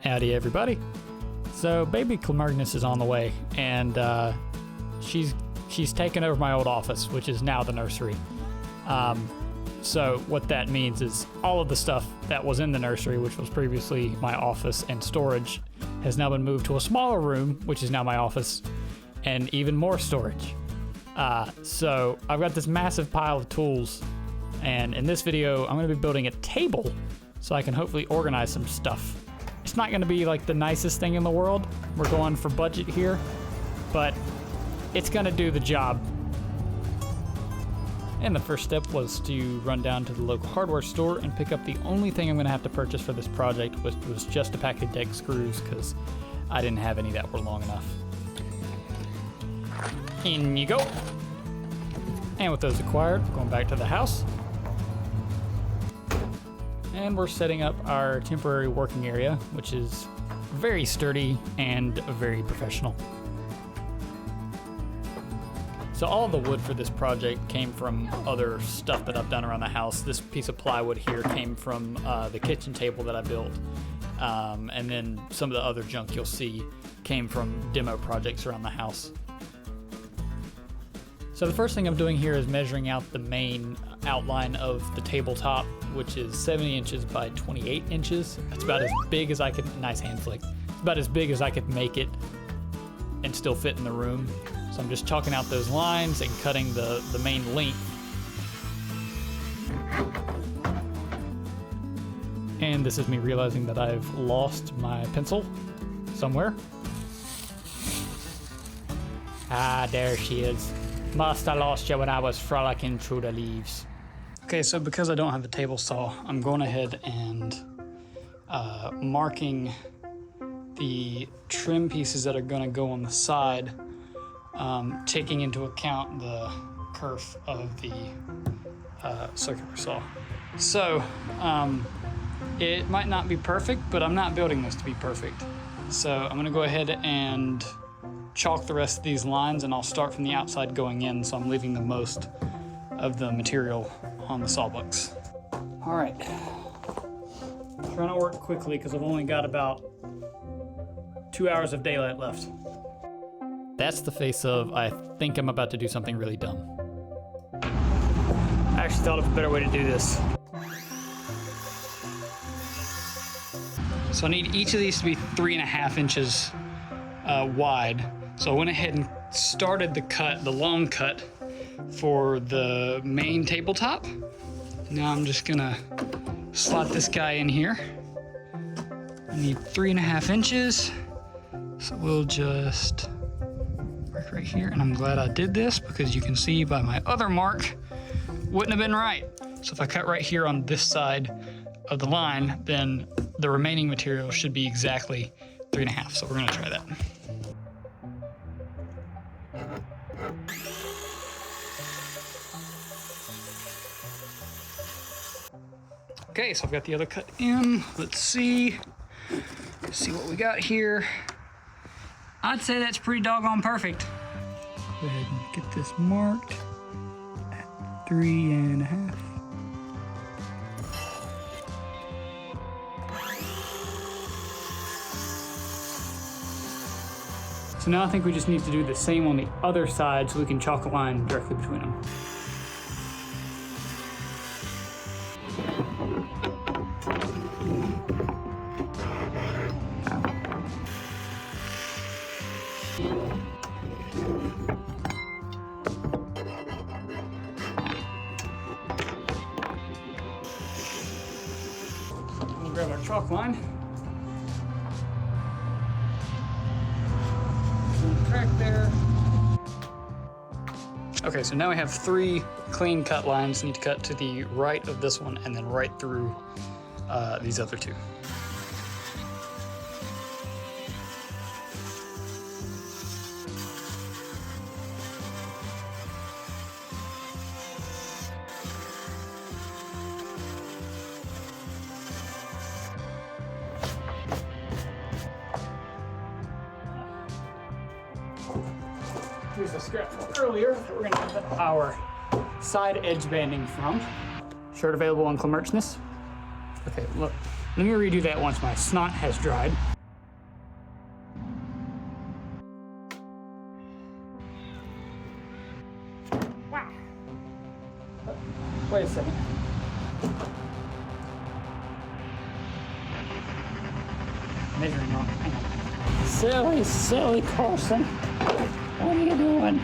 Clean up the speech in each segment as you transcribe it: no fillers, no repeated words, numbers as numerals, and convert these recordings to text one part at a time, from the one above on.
Howdy everybody. So baby Klimurgnus is on the way, and she's taken over my old office, which is now the nursery. So what that means is all of the stuff that was in the nursery, which was previously my office and storage, has now been moved to a smaller room, which is now my office, and even more storage. So I've got this massive pile of tools, and in this video I'm going to be building a table so I can hopefully organize some stuff. It's not going to be like the nicest thing in the world. We're going for budget here, but it's going to do the job. And the first step was to run down to the local hardware store and pick up the only thing I'm going to have to purchase for this project, which was just a pack of deck screws, because I didn't have any that were long enough. In you go. And with those acquired, we're going back to the house. And we're setting up our temporary working area, which is very sturdy and very professional. So all the wood for this project came from other stuff that I've done around the house. This piece of plywood here came from the kitchen table that I built. And then some of the other junk you'll see came from demo projects around the house. So the first thing I'm doing here is measuring out the main outline of the tabletop, which is 70 inches by 28 inches. It's about as big as I could, nice hand flick. It's about as big as I could make it and still fit in the room. So I'm just chalking out those lines and cutting the main length. And this is me realizing that I've lost my pencil somewhere. Ah, there she is. Must have lost you when I was frolicking through the leaves. Okay, so because I don't have a table saw, I'm going ahead and marking the trim pieces that are going to go on the side, taking into account the kerf of the circular saw. So it might not be perfect, but I'm not building this to be perfect. So I'm going to go ahead and chalk the rest of these lines, and I'll start from the outside going in, so I'm leaving the most of the material on the sawbucks. All right, trying to work quickly because I've only got about 2 hours of daylight left. That's the face of, I think I'm about to do something really dumb. I actually thought of a better way to do this. So I need each of these to be 3.5 inches wide. So I went ahead and started the cut, the long cut, for the main tabletop. Now I'm just gonna slot this guy in here. I need 3.5 inches. So we'll just mark right here. And I'm glad I did this because you can see by my other mark, wouldn't have been right. So if I cut right here on this side of the line, then the remaining material should be exactly 3.5. So we're gonna try that. Okay, so I've got the other cut in. Let's see what we got here. I'd say that's pretty doggone perfect. Go ahead and get this marked at 3.5. So now I think we just need to do the same on the other side so we can chalk a line directly between them. We'll grab our chalk line. Crack there. Okay, so now we have 3 clean cut lines. Need to cut to the right of this one and then right through these other 2. Here's the scrap from earlier that we're gonna cut our side edge banding from. Shirt available on Klimurgnus. Okay, look. Let me redo that once my snot has dried. Wow. Wait a second. Measuring wrong. Hang on. Silly Carson. What are you doing?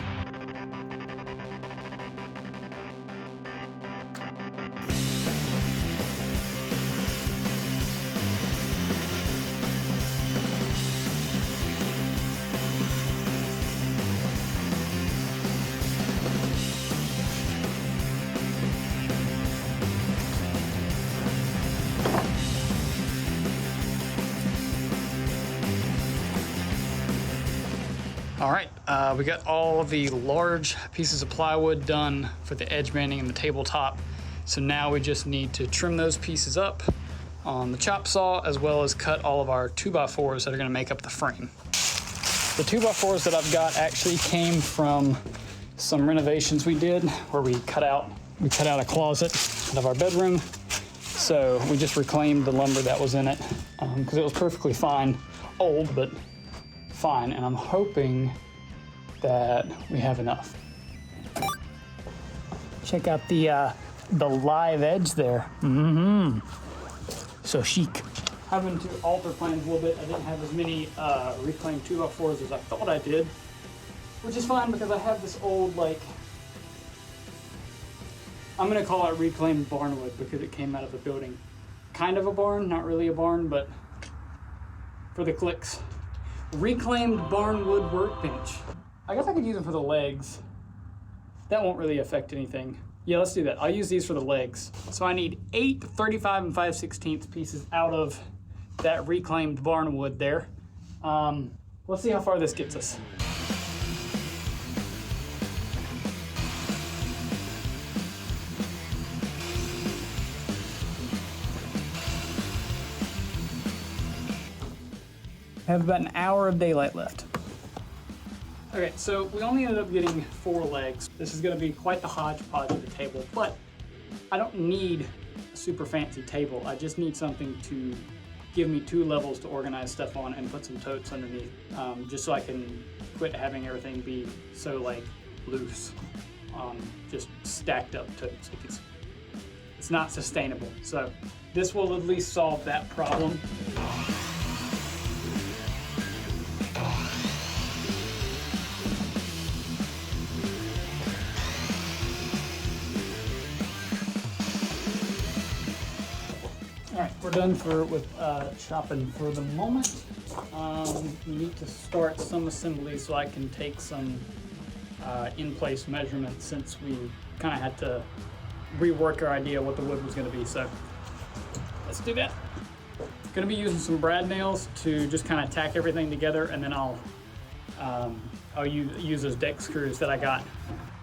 All right, we got all of the large pieces of plywood done for the edge banding and the tabletop. So now we just need to trim those pieces up on the chop saw, as well as cut all of our 2x4s that are gonna make up the frame. The 2x4s that I've got actually came from some renovations we did where we cut out a closet out of our bedroom. So we just reclaimed the lumber that was in it because it was perfectly fine, old, but fine, and I'm hoping that we have enough. Check out the live edge there. So chic. Having to alter plans a little bit. I didn't have as many reclaimed 2x4s as I thought I did, which is fine because I have this old, like, I'm gonna call it reclaimed Barnwood because it came out of a building. Kind of a barn, not really a barn, but for the clicks. Reclaimed Barnwood Workbench. I guess I could use them for the legs. That won't really affect anything. Yeah, let's do that. I'll use these for the legs. So I need 8 35 and 5/16 pieces out of that reclaimed Barnwood there. Let's see how far this gets us. I have about an hour of daylight left. Okay, so we only ended up getting 4 legs. This is gonna be quite the hodgepodge of the table, but I don't need a super fancy table. I just need something to give me 2 levels to organize stuff on and put some totes underneath, just so I can quit having everything be so like loose, just stacked up totes. It's not sustainable. So this will at least solve that problem. All right, we're done with chopping for the moment. We need to start some assembly so I can take some in-place measurements, since we kind of had to rework our idea what the wood was going to be. So let's do that. Going to be using some brad nails to just kind of tack everything together, and then I'll use those deck screws that I got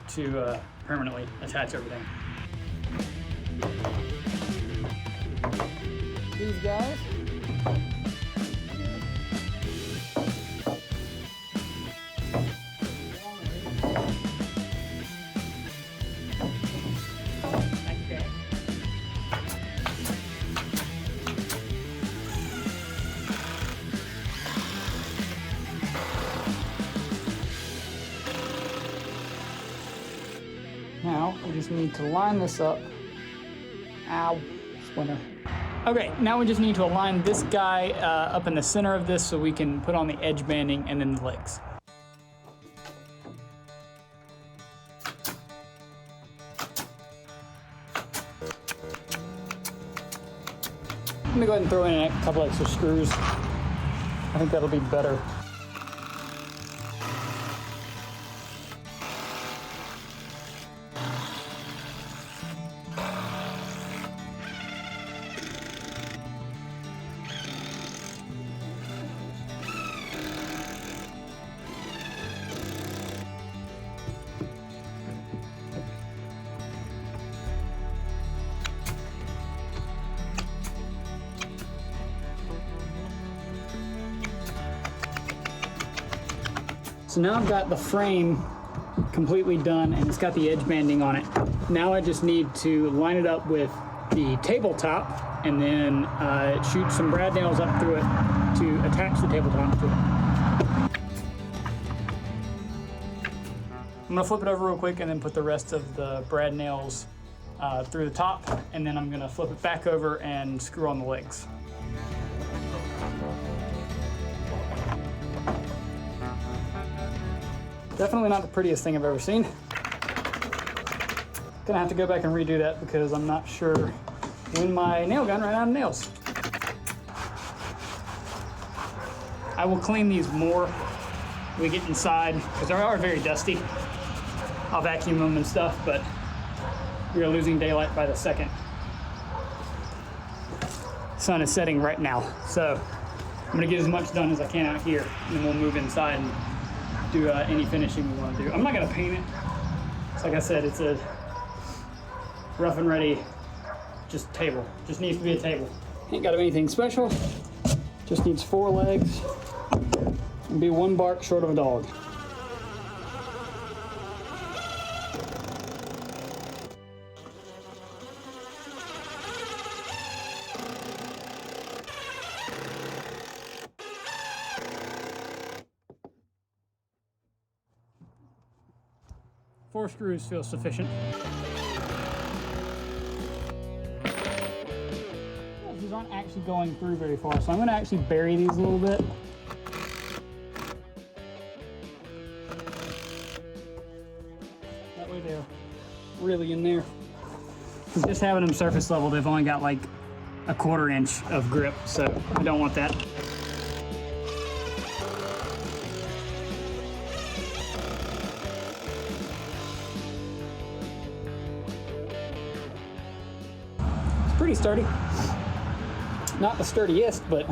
to permanently attach everything. These guys. Okay. Now we just need to line this up. Ow, splinter. Okay, now we just need to align this guy up in the center of this so we can put on the edge banding and then the legs. Let me go ahead and throw in a couple extra screws. I think that'll be better. So now I've got the frame completely done and it's got the edge banding on it. Now I just need to line it up with the tabletop and then shoot some brad nails up through it to attach the tabletop to it. I'm gonna flip it over real quick and then put the rest of the brad nails through the top, and then I'm gonna flip it back over and screw on the legs. Definitely not the prettiest thing I've ever seen. Gonna have to go back and redo that because I'm not sure when my nail gun ran out of nails. I will clean these more when we get inside because they are very dusty. I'll vacuum them and stuff, but we are losing daylight by the second. Sun is setting right now, so I'm gonna get as much done as I can out here, and then we'll move inside and do any finishing we want to do. I'm not gonna paint it. So like I said, it's a rough and ready, just table. Just needs to be a table. Ain't got anything special. Just needs 4 legs and be 1 bark short of a dog. Four screws feel sufficient. These aren't actually going through very far, so I'm going to actually bury these a little bit. That way they're really in there. Just having them surface level, they've only got like a 1/4 inch of grip, so I don't want that. Pretty sturdy. Not the sturdiest, but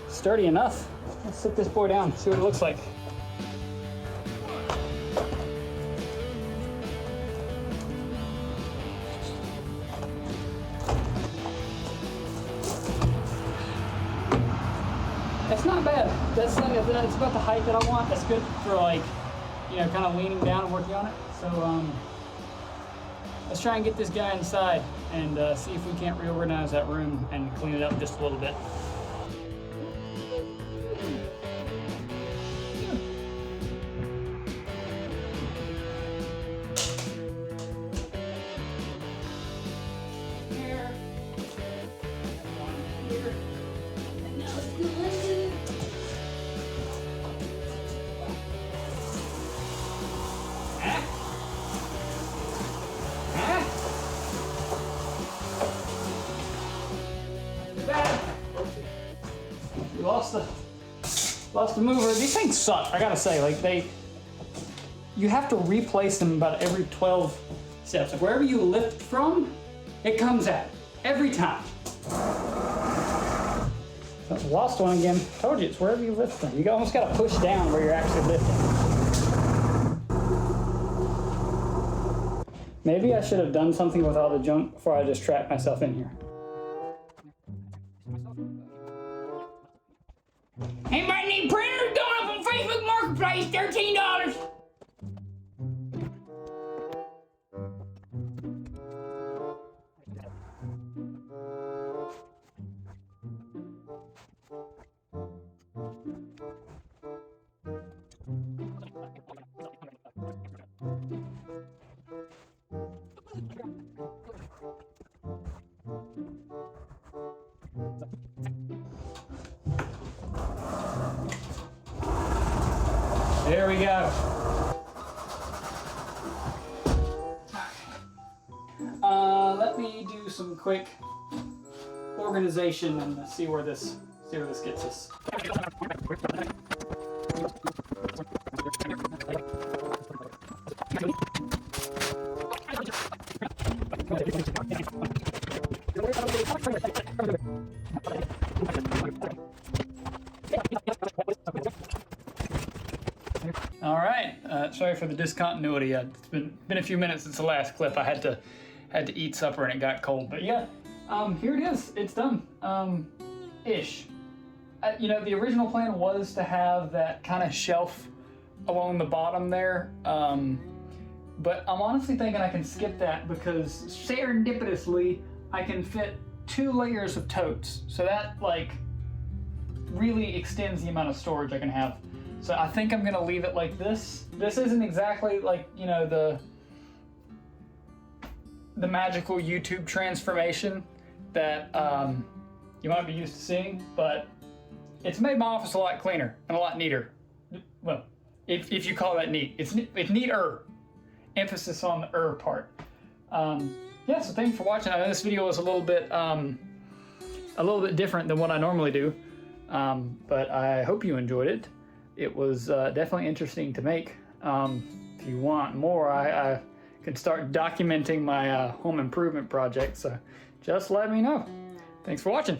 sturdy enough. Let's sit this boy down, see what it looks like. It's not bad. That's it's about the height that I want. That's good for, like, you know, kind of leaning down and working on it. So let's try and get this guy inside and see if we can't reorganize that room and clean it up just a little bit. Here. Here. And now let's do it. We lost the mover. These things suck, I gotta say. Like, you have to replace them about every 12 steps. Like, wherever you lift from, it comes out every time. Lost one again. Told you, it's wherever you lift from. You almost gotta push down where you're actually lifting. Maybe I should have done something with all the junk before I just trapped myself in here. Anybody need printers? Going up on Facebook Marketplace, $13. There we go. Let me do some quick organization and see where this gets us. All right. Sorry for the discontinuity. It's been a few minutes since the last clip. I had to eat supper and it got cold. But yeah, here it is. It's done. Ish. You know, the original plan was to have that kind of shelf along the bottom there. But I'm honestly thinking I can skip that because serendipitously I can fit 2 layers of totes. So that like really extends the amount of storage I can have. So I think I'm gonna leave it like this. This isn't exactly like, you know, the magical YouTube transformation that you might be used to seeing, but it's made my office a lot cleaner and a lot neater. Well, if you call that neat. It's neater. Emphasis on the part. Yeah, so thanks for watching. I know this video was a little bit different than what I normally do, but I hope you enjoyed it. It was definitely interesting to make. If you want more, I can start documenting my home improvement project, so just let me know. Thanks for watching.